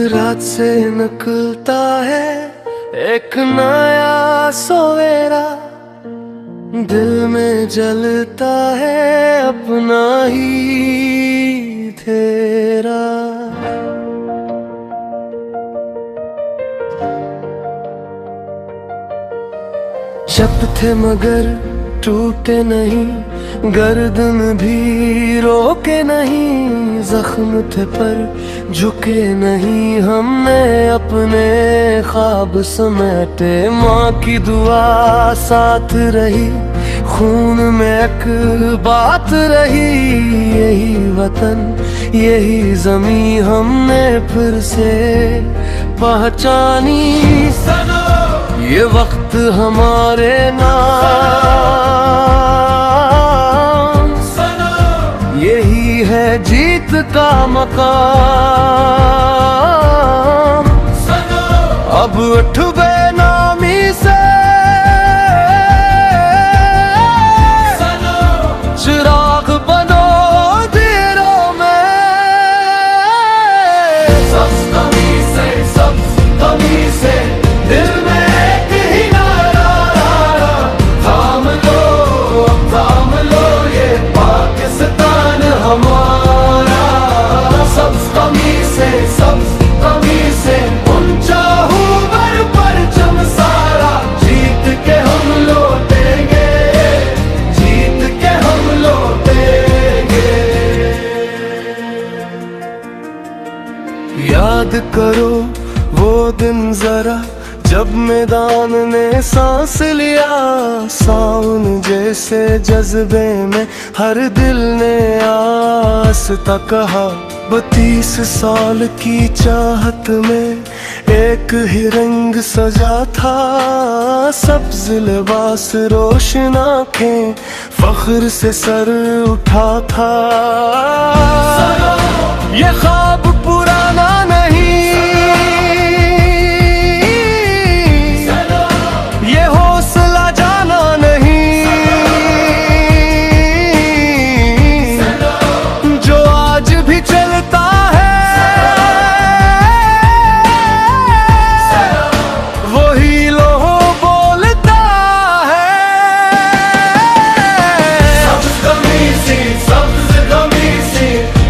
रात से निकलता है एक नया सवेरा, दिल में जलता है अपना ही तेरा। शब्द थे मगर टूटे नहीं, गर्दन भी रोके नहीं, जख्म थे पर झुके नहीं, हमने अपने ख्वाब समेटे, माँ की दुआ साथ रही, खून में एक बात रही, यही वतन यही ज़मीं हमने फिर से पहचानी। ये वक्त हमारे नाम, यही है जीत का मकाम। अब उठ बेनामी से चिराग बनो दिलों में, सब्ज़ कमीज़ें सब्ज़ कमीज़ें दिल में एक ही नारा, थाम लो ये पाकिस्तान हमारा। सब्ज़ कमीज़ें ऊंचा ऊपर परचम सारा, जीत के हम लौटेंगे, जीत के हम लौटेंगे। याद करो वो दिन जरा जब मैदान ने सांस लिया, सावन जैसे जज्बे में हर दिल ने आस्था कहा। 32 साल की चाहत में एक ही रंग सजा था, सब्ज़ लिबास रोशन आँखें फख्र से सर उठा था। ये ख्वाब पुराना नहीं, ये हौसला जाना नहीं, जो आज भी चलता है वही लोगों बोलता है। सब्ज़ कमीज़ें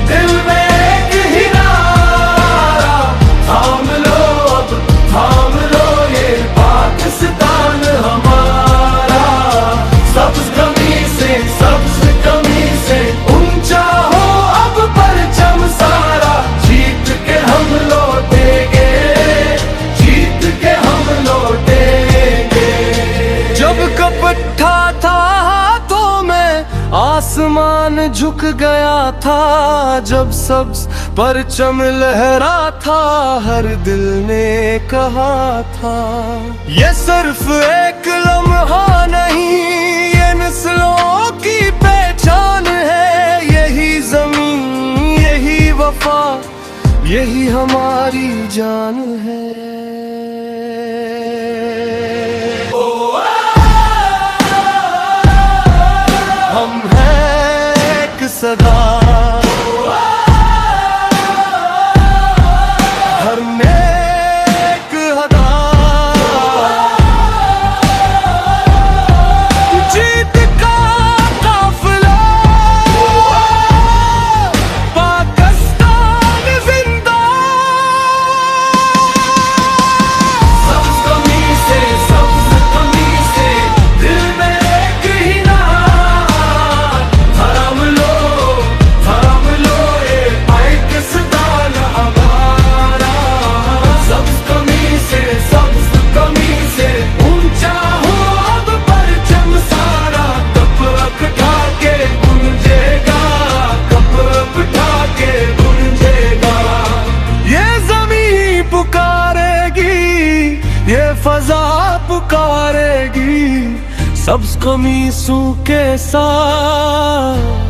दिल में एक ही नारा, थाम लो ये पाकिस्तान हमारा। सब्ज़ कमीज़ें ऊंचा हो अब परचम सारा, जीत के हम लौटेंगे, जीत के हम लौटेंगे। जब कपट्टा था हाथों में आसमान झुक गया था, जब सब्ज़ परचम लहरा था हर दिल ने कहा था। ये सिर्फ एक लम्हा नहीं, ये नस्लों की पहचान है, यही ज़मीं यही वफा यही हमारी जान है। हम हैं एक सदा, हर नेक अदा, जीत का काफिला, पाकिस्तान जिंदा। सब्ज़ कमीज़ें दिल में एक ही नारा, थाम लो ये पाकिस्तान हमारा। सब्ज़ कमीज़ें ऊंचा हो अब परचम सारा, कप उठा के गूंजेगा, कप उठा के गूंजेगा। ये ज़मीं पुकारेगी, ये फ़ज़ा पुकारेगी, सब्ज़ कमीज़ों के साथ